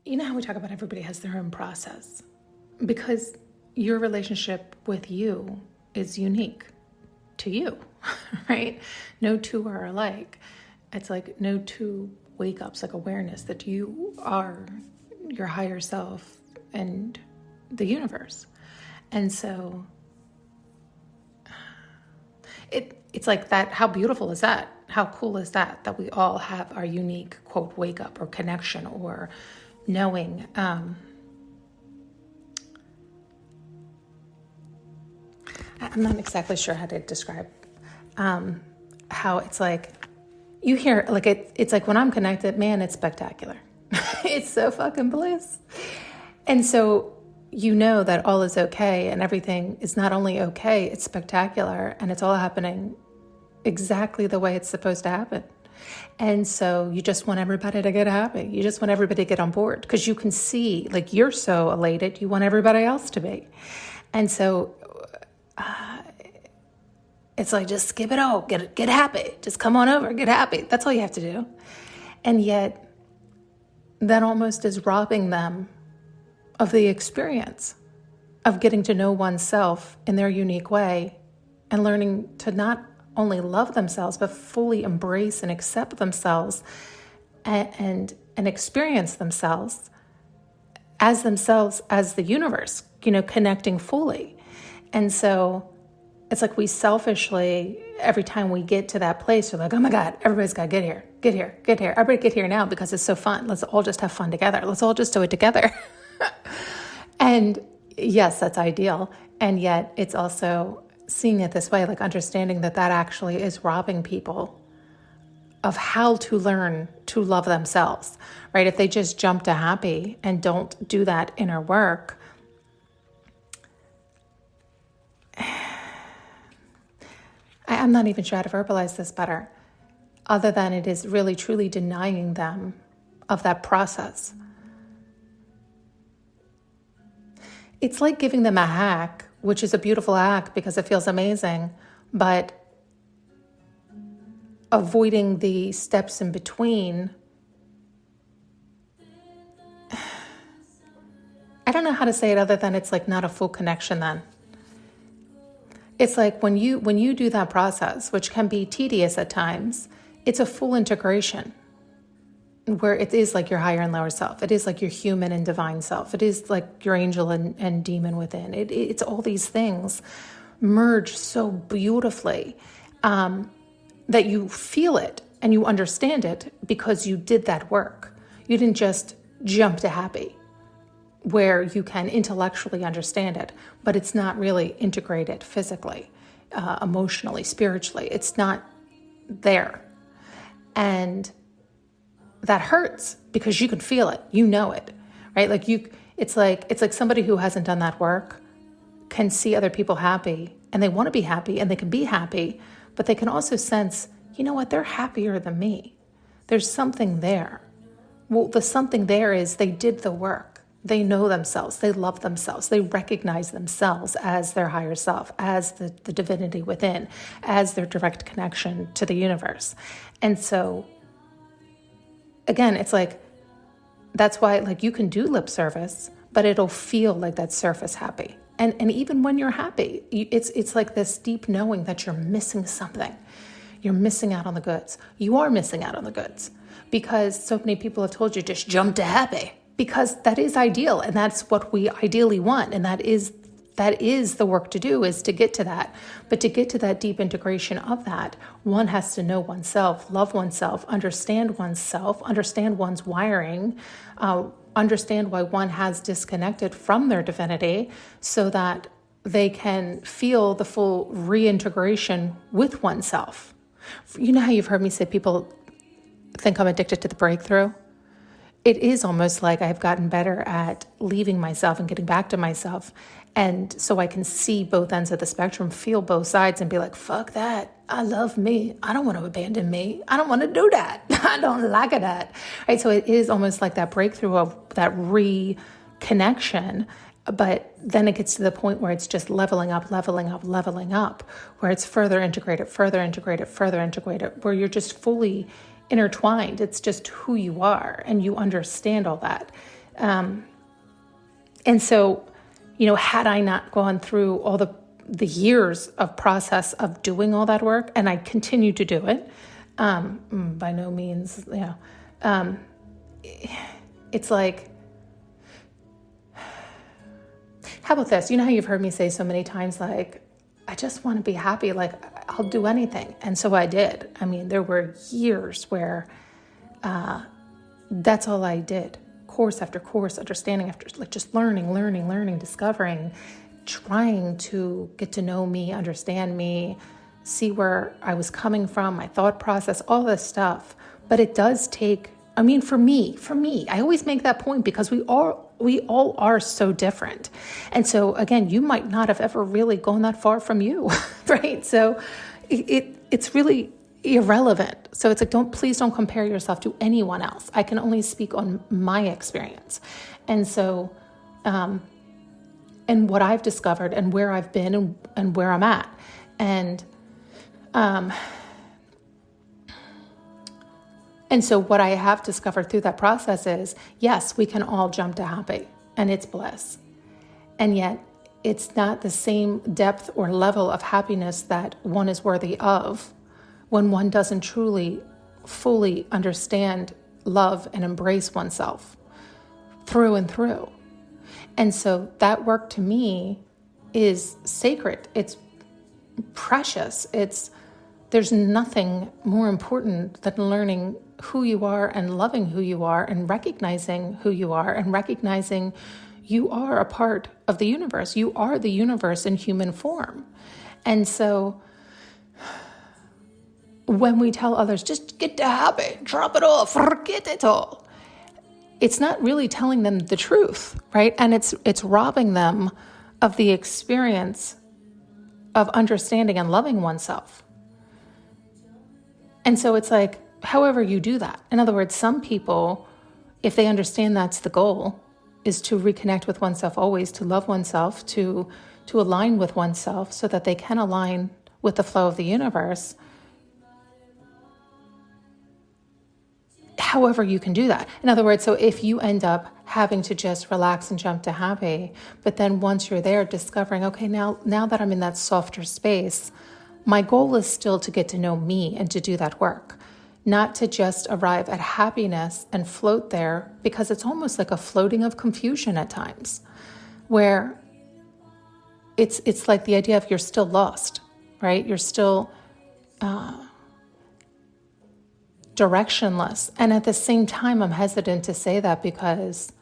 You know how we talk about everybody has their own process? Because your relationship with you is unique to you, right? No two are alike. It's like no two wake ups, like awareness that you are your higher self and the universe. And so it's like that. How beautiful is that? How cool is that? That we all have our unique, quote, wake up or connection or knowing. I'm not exactly sure how to describe how it's like you hear, like it's like when I'm connected, man, it's spectacular. It's so fucking bliss. And so you know that all is okay and everything is not only okay, it's spectacular and it's all happening exactly the way it's supposed to happen. And so you just want everybody to get happy. You just want everybody to get on board because you can see, like, you're so elated, you want everybody else to be. And so it's like, just skip it all, get happy. Just come on over, get happy. That's all you have to do. And yet that almost is robbing them of the experience of getting to know oneself in their unique way and learning to not only love themselves, but fully embrace and accept themselves and experience themselves as the universe, connecting fully. And so it's like we selfishly, every time we get to that place, we're like, oh my God, everybody's got to get here. Everybody get here now because it's so fun. Let's all just have fun together. Let's all just do it together. And yes, that's ideal. And yet it's also seeing it this way, like understanding that actually is robbing people of how to learn to love themselves, right? If they just jump to happy and don't do that inner work, I'm not even sure how to verbalize this better, other than it is really truly denying them of that process. It's like giving them a hack, which is a beautiful hack because it feels amazing, but avoiding the steps in between. I don't know how to say it other than it's like not a full connection then. It's like when you do that process, which can be tedious at times, it's a full integration where it is like your higher and lower self. It is like your human and divine self. It is like your angel and demon within. It's all these things merge so beautifully that you feel it and you understand it because you did that work. You didn't just jump to happy where you can intellectually understand it, but it's not really integrated physically, emotionally, spiritually. It's not there. And that hurts because you can feel it, it, right? Like it's like somebody who hasn't done that work can see other people happy and they want to be happy and they can be happy, but they can also sense, you know what, they're happier than me. There's something there. Well, the something there is they did the work. They know themselves, they love themselves, they recognize themselves as their higher self, as the divinity within, as their direct connection to the universe. And so again, it's like, that's why like you can do lip service, but it'll feel like that surface happy. And even when you're happy, it's like this deep knowing that you're missing something. You're missing out on the goods. You are missing out on the goods because so many people have told you just jump to happy because that is ideal. And that's what we ideally want. And that is the work to do, is to get to that. But to get to that deep integration of that, one has to know oneself, love oneself, understand one's wiring, understand why one has disconnected from their divinity so that they can feel the full reintegration with oneself. You know how you've heard me say people think I'm addicted to the breakthrough? It is almost like I've gotten better at leaving myself and getting back to myself. And so I can see both ends of the spectrum, feel both sides and be like, fuck that. I love me. I don't want to abandon me. I don't want to do that. I don't like that. Right? So it is almost like that breakthrough of that reconnection. But then it gets to the point where it's just leveling up, where it's further integrated, where you're just fully intertwined. It's just who you are and you understand all that. And so, had I not gone through all the years of process of doing all that work, and I continue to do it, by no means, it's like, how about this? You know how you've heard me say so many times, like, I just want to be happy, like, I'll do anything. And so I did. I mean, there were years where that's all I did. Course after course, understanding after, like, just learning, discovering, trying to get to know me, understand me, see where I was coming from, my thought process, all this stuff. But it does take, for me, I always make that point because we all are so different. And so again, you might not have ever really gone that far from you, right? So it's really irrelevant. So it's like, please don't compare yourself to anyone else. I can only speak on my experience. And so, and what I've discovered and where I've been and where I'm at. And so what I have discovered through that process is, yes, we can all jump to happy and it's bliss. And yet it's not the same depth or level of happiness that one is worthy of when one doesn't truly, fully understand, love, and embrace oneself through and through. And so that work to me is sacred. It's precious. There's nothing more important than learning who you are and loving who you are and recognizing who you are and recognizing you are a part of the universe. You are the universe in human form. And so when we tell others, just get to happy, drop it all, forget it all, it's not really telling them the truth, right? And it's robbing them of the experience of understanding and loving oneself. And so it's like, however you do that. In other words, some people, if they understand that's the goal, is to reconnect with oneself always, to love oneself, to align with oneself so that they can align with the flow of the universe. However you can do that. In other words, so if you end up having to just relax and jump to happy, but then once you're there discovering, okay, now that I'm in that softer space, my goal is still to get to know me and to do that work, not to just arrive at happiness and float there, because it's almost like a floating of confusion at times, where it's like the idea of you're still lost, right? You're still directionless. And at the same time, I'm hesitant to say that because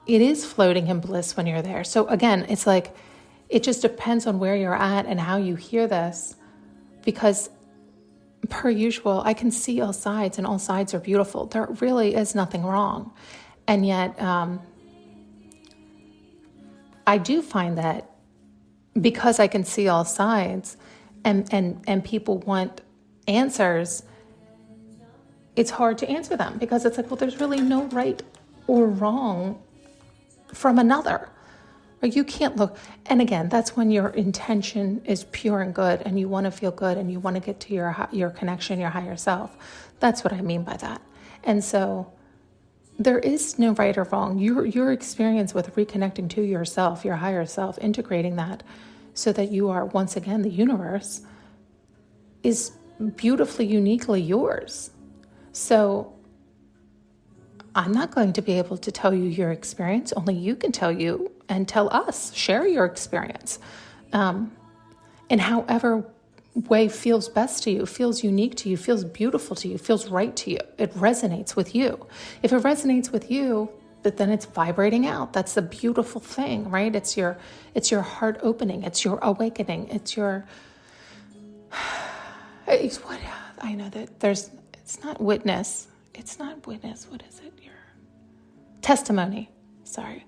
it is floating in bliss when you're there. So again, it's like, it just depends on where you're at and how you hear this, because per usual, I can see all sides and all sides are beautiful. There really is nothing wrong. And yet, I do find that because I can see all sides and people want answers, it's hard to answer them because it's like, well, there's really no right or wrong from another. Or you can't look. And again, that's when your intention is pure and good and you want to feel good and you want to get to your connection, your higher self. That's what I mean by that. And so there is no right or wrong. Your experience with reconnecting to yourself, your higher self, integrating that so that you are once again the universe is beautifully, uniquely yours. So I'm not going to be able to tell you your experience. Only you can tell you and tell us, share your experience. In however way feels best to you, feels unique to you, feels beautiful to you, feels right to you. It resonates with you. If it resonates with you, but then it's vibrating out. That's the beautiful thing, right? It's your heart opening. It's your awakening. It's what I know that it's not witness. It's not witness. What is it? Your testimony. Sorry.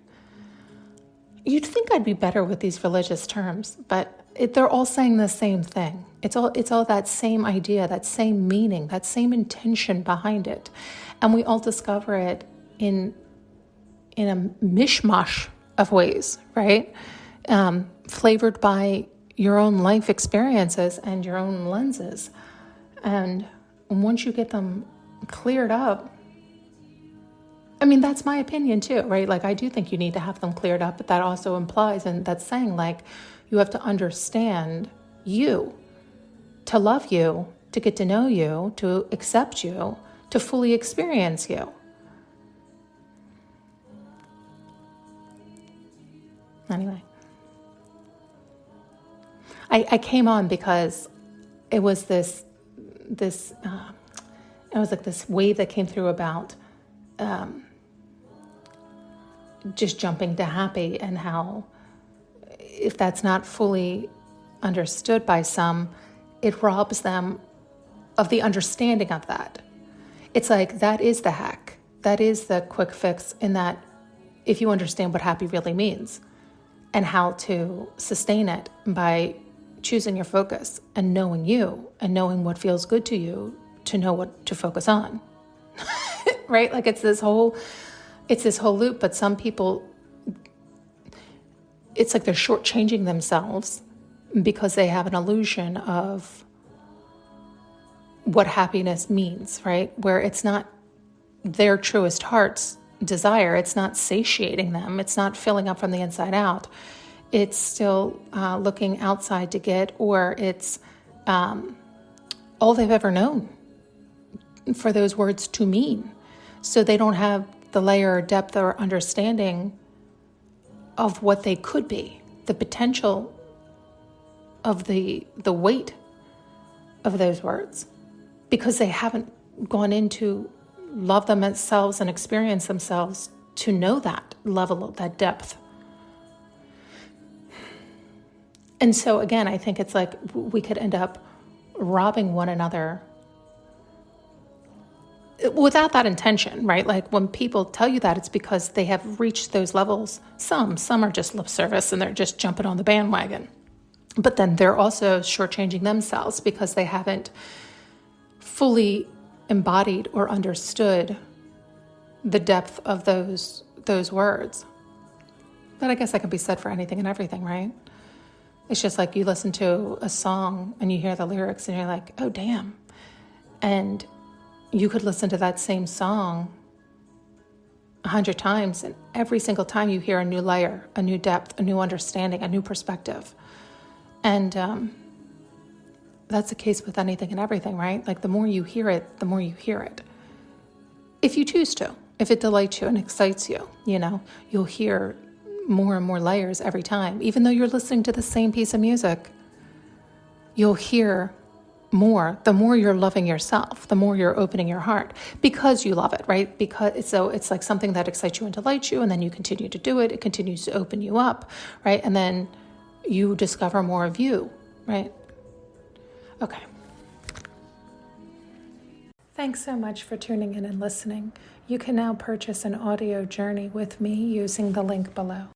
You'd think I'd be better with these religious terms, but they're all saying the same thing. It's all that same idea, that same meaning, that same intention behind it. And we all discover it in a mishmash of ways, right? Flavored by your own life experiences and your own lenses. And once you get them cleared up, I mean, that's my opinion too, right? Like, I do think you need to have them cleared up, but that also implies, and that's saying, like, you have to understand you, to love you, to get to know you, to accept you, to fully experience you. Anyway, I came on because it was this it was like this wave that came through about just jumping to happy, and how if that's not fully understood by some, it robs them of the understanding of that. It's like, that is the hack. That is the quick fix, in that if you understand what happy really means and how to sustain it by choosing your focus and knowing you and knowing what feels good to you, to know what to focus on. Right? Like, it's this whole loop, but some people, it's like they're shortchanging themselves because they have an illusion of what happiness means, right? Where it's not their truest heart's desire. It's not satiating them. It's not filling up from the inside out. It's still looking outside to get, or it's all they've ever known for those words to mean. So they don't have the layer or depth or understanding of what they could be, the potential of the weight of those words, because they haven't gone into love themselves and experience themselves to know that level of that depth. And so again, I think it's like we could end up robbing one another without that intention, right? Like, when people tell you that, it's because they have reached those levels. Some are just lip service and they're just jumping on the bandwagon. But then they're also shortchanging themselves because they haven't fully embodied or understood the depth of those words. But I guess that can be said for anything and everything, right? It's just like, you listen to a song and you hear the lyrics and you're like, oh, damn. And you could listen to that same song 100 times, and every single time you hear a new layer, a new depth, a new understanding, a new perspective. And that's the case with anything and everything, right? Like, the more you hear it, the more you hear it. If you choose to, if it delights you and excites you, you'll hear more and more layers every time. Even though you're listening to the same piece of music, you'll hear more. The more you're loving yourself, the more you're opening your heart because you love it, right? Because it's like something that excites you and delights you, and then you continue to do it. It continues to open you up, right? And then you discover more of you, right? Okay. Thanks so much for tuning in and listening. You can now purchase an audio journey with me using the link below.